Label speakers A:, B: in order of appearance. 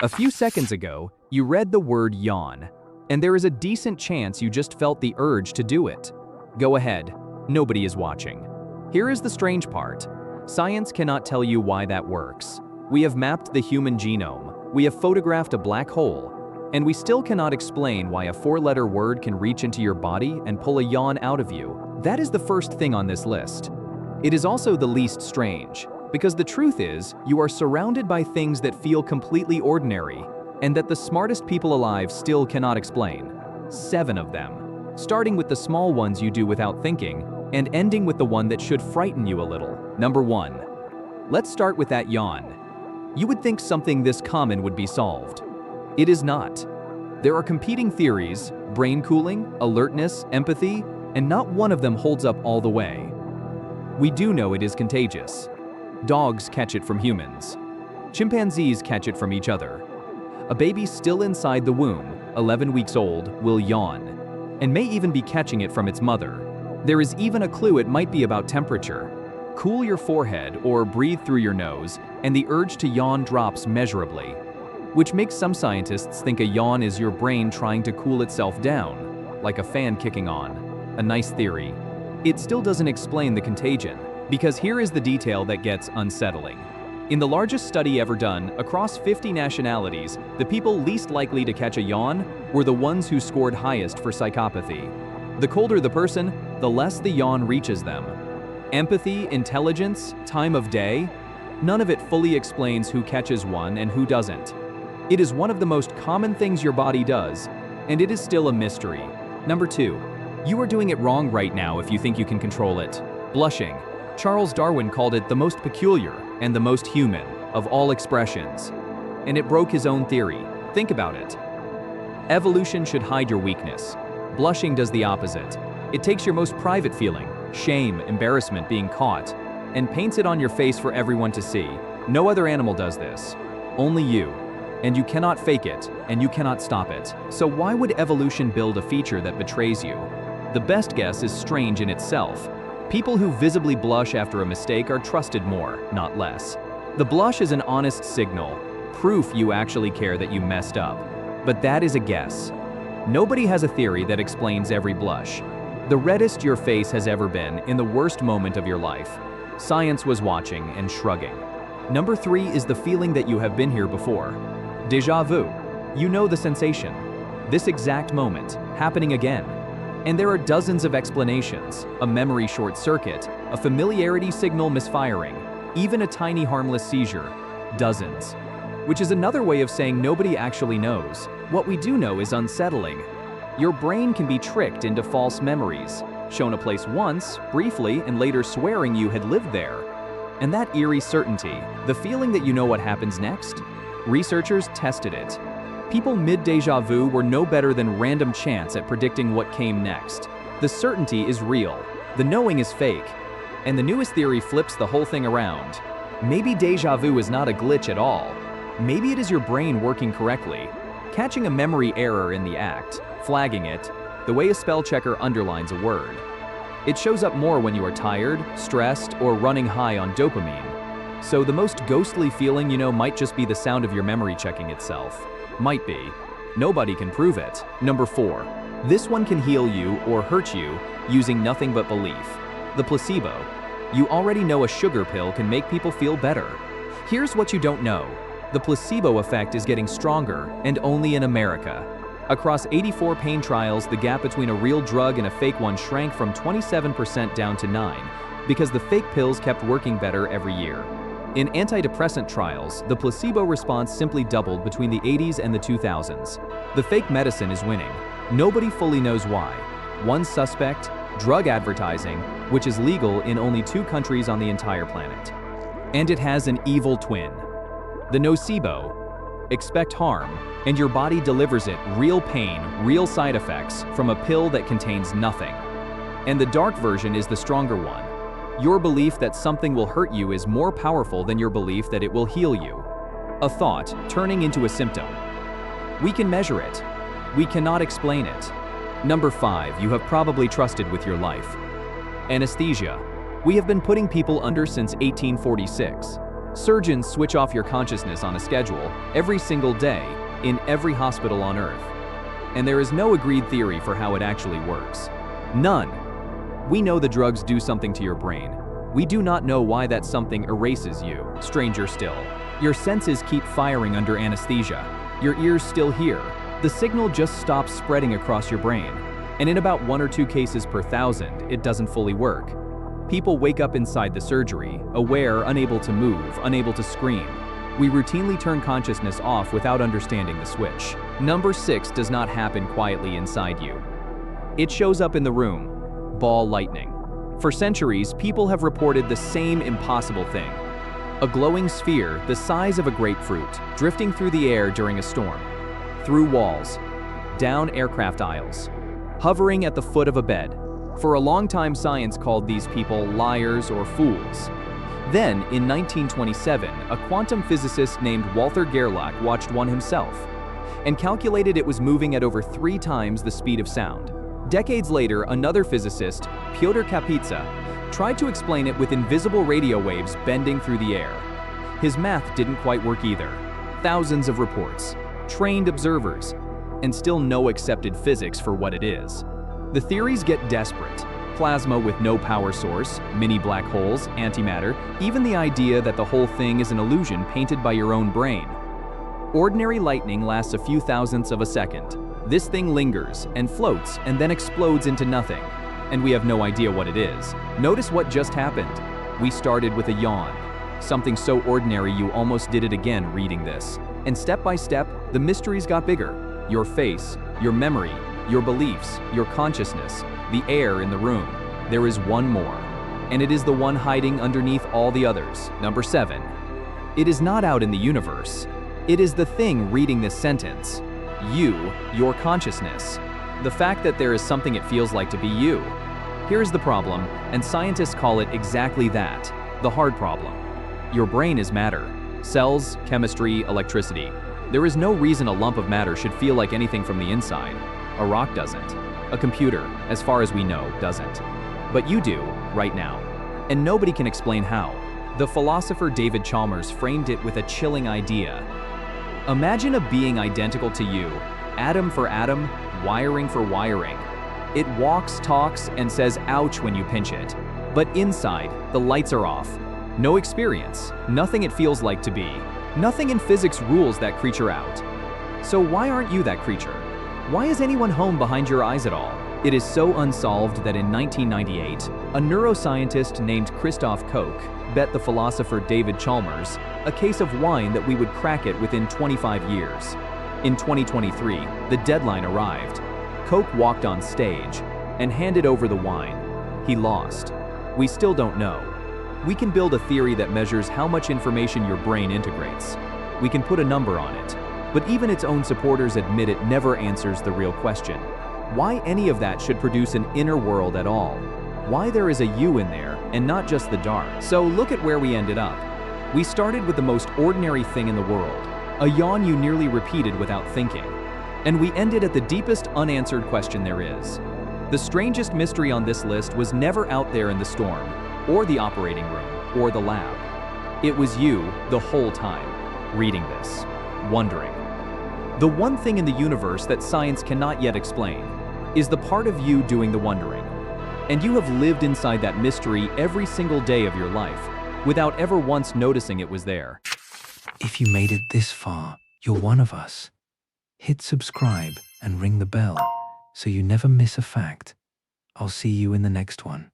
A: A few seconds ago, you read the word yawn, and there is a decent chance you just felt the urge to do it. Go ahead, nobody is watching. Here is the strange part. Science cannot tell you why that works. We have mapped the human genome, we have photographed a black hole, and we still cannot explain why a four-letter word can reach into your body and pull a yawn out of you. That is the first thing on this list. It is also the least strange, because the truth is, you are surrounded by things that feel completely ordinary, and that the smartest people alive still cannot explain. 7 of them. Starting with the small ones you do without thinking, and ending with the one that should frighten you a little. Number 1. Let's start with that yawn. You would think something this common would be solved. It is not. There are competing theories, brain cooling, alertness, empathy, and not one of them holds up all the way. We do know it is contagious. Dogs catch it from humans. Chimpanzees catch it from each other. A baby still inside the womb, 11 weeks old, will yawn, and may even be catching it from its mother. There is even a clue it might be about temperature. Cool your forehead or breathe through your nose, and the urge to yawn drops measurably, which makes some scientists think a yawn is your brain trying to cool itself down, like a fan kicking on. A nice theory. It still doesn't explain the contagion, because here is the detail that gets unsettling. In the largest study ever done, across 50 nationalities, the people least likely to catch a yawn were the ones who scored highest for psychopathy. The colder the person, the less the yawn reaches them. Empathy, intelligence, time of day, none of it fully explains who catches one and who doesn't. It is one of the most common things your body does, and it is still a mystery. Number 2. You are doing it wrong right now if you think you can control it. Blushing. Charles Darwin called it the most peculiar and the most human of all expressions. And it broke his own theory. Think about it. Evolution should hide your weakness. Blushing does the opposite. It takes your most private feeling, shame, embarrassment being caught, and paints it on your face for everyone to see. No other animal does this. Only you. And you cannot fake it, and you cannot stop it. So why would evolution build a feature that betrays you? The best guess is strange in itself. People who visibly blush after a mistake are trusted more, not less. The blush is an honest signal, proof you actually care that you messed up. But that is a guess. Nobody has a theory that explains every blush. The reddest your face has ever been in the worst moment of your life. Science was watching and shrugging. Number 3 is the feeling that you have been here before. Déjà vu. You know the sensation. This exact moment, happening again. And there are dozens of explanations, a memory short circuit, a familiarity signal misfiring, even a tiny harmless seizure. Dozens. Which is another way of saying nobody actually knows. What we do know is unsettling. Your brain can be tricked into false memories, shown a place once, briefly, and later swearing you had lived there. And that eerie certainty, the feeling that you know what happens next? Researchers tested it. People mid-déjà vu were no better than random chance at predicting what came next. The certainty is real, the knowing is fake, and the newest theory flips the whole thing around. Maybe déjà vu is not a glitch at all. Maybe it is your brain working correctly, catching a memory error in the act, flagging it, the way a spell checker underlines a word. It shows up more when you are tired, stressed, or running high on dopamine. So the most ghostly feeling you know might just be the sound of your memory checking itself. Might be. Nobody can prove it. Number 4. This one can heal you or hurt you using nothing but belief. The placebo. You already know a sugar pill can make people feel better. Here's what you don't know. The placebo effect is getting stronger, and only in America. Across 84 pain trials, the gap between a real drug and a fake one shrank from 27% down to 9%, because the fake pills kept working better every year. In antidepressant trials, the placebo response simply doubled between the 80s and the 2000s. The fake medicine is winning. Nobody fully knows why. One suspect, drug advertising, which is legal in only 2 countries on the entire planet. And it has an evil twin. The nocebo. Expect harm, and your body delivers it real pain, real side effects from a pill that contains nothing. And the dark version is the stronger one. Your belief that something will hurt you is more powerful than your belief that it will heal you. A thought turning into a symptom. We can measure it. We cannot explain it. Number 5, you have probably trusted with your life. Anesthesia. We have been putting people under since 1846. Surgeons switch off your consciousness on a schedule every single day in every hospital on Earth. And there is no agreed theory for how it actually works. None. We know the drugs do something to your brain. We do not know why that something erases you. Stranger still, your senses keep firing under anesthesia. Your ears still hear. The signal just stops spreading across your brain. And in about 1 or 2 cases per 1,000, it doesn't fully work. People wake up inside the surgery, aware, unable to move, unable to scream. We routinely turn consciousness off without understanding the switch. Number 6 does not happen quietly inside you. It shows up in the room. Ball lightning. For centuries, people have reported the same impossible thing. A glowing sphere the size of a grapefruit, drifting through the air during a storm. Through walls. Down aircraft aisles. Hovering at the foot of a bed. For a long time, science called these people liars or fools. Then, in 1927, a quantum physicist named Walther Gerlach watched one himself and calculated it was moving at over 3 times the speed of sound. Decades later, another physicist, Piotr Kapitsa, tried to explain it with invisible radio waves bending through the air. His math didn't quite work either. Thousands of reports, trained observers, and still no accepted physics for what it is. The theories get desperate. Plasma with no power source, mini black holes, antimatter, even the idea that the whole thing is an illusion painted by your own brain. Ordinary lightning lasts a few thousandths of a second. This thing lingers and floats and then explodes into nothing. And we have no idea what it is. Notice what just happened. We started with a yawn. Something so ordinary you almost did it again reading this. And step by step, the mysteries got bigger. Your face, your memory, your beliefs, your consciousness, the air in the room. There is one more. And it is the one hiding underneath all the others. Number 7. It is not out in the universe. It is the thing reading this sentence. You, your consciousness. The fact that there is something it feels like to be you. Here's the problem, and scientists call it exactly that, the hard problem. Your brain is matter. Cells, chemistry, electricity. There is no reason a lump of matter should feel like anything from the inside. A rock doesn't. A computer, as far as we know, doesn't. But you do, right now. And nobody can explain how. The philosopher David Chalmers framed it with a chilling idea. Imagine a being identical to you, atom for atom, wiring for wiring. It walks, talks, and says ouch when you pinch it. But inside, the lights are off. No experience, nothing it feels like to be. Nothing in physics rules that creature out. So why aren't you that creature? Why is anyone home behind your eyes at all? It is so unsolved that in 1998, a neuroscientist named Christoph Koch bet the philosopher David Chalmers a case of wine that we would crack it within 25 years. In 2023, the deadline arrived. Koch walked on stage and handed over the wine. He lost. We still don't know. We can build a theory that measures how much information your brain integrates. We can put a number on it. But even its own supporters admit it never answers the real question. Why any of that should produce an inner world at all? Why there is a you in there and not just the dark? So look at where we ended up. We started with the most ordinary thing in the world, a yawn you nearly repeated without thinking. And we ended at the deepest unanswered question there is. The strangest mystery on this list was never out there in the storm, or the operating room, or the lab. It was you the whole time, reading this, wondering. The one thing in the universe that science cannot yet explain is the part of you doing the wondering. And you have lived inside that mystery every single day of your life, without ever once noticing it was there.
B: If you made it this far, you're one of us. Hit subscribe and ring the bell so you never miss a fact. I'll see you in the next one.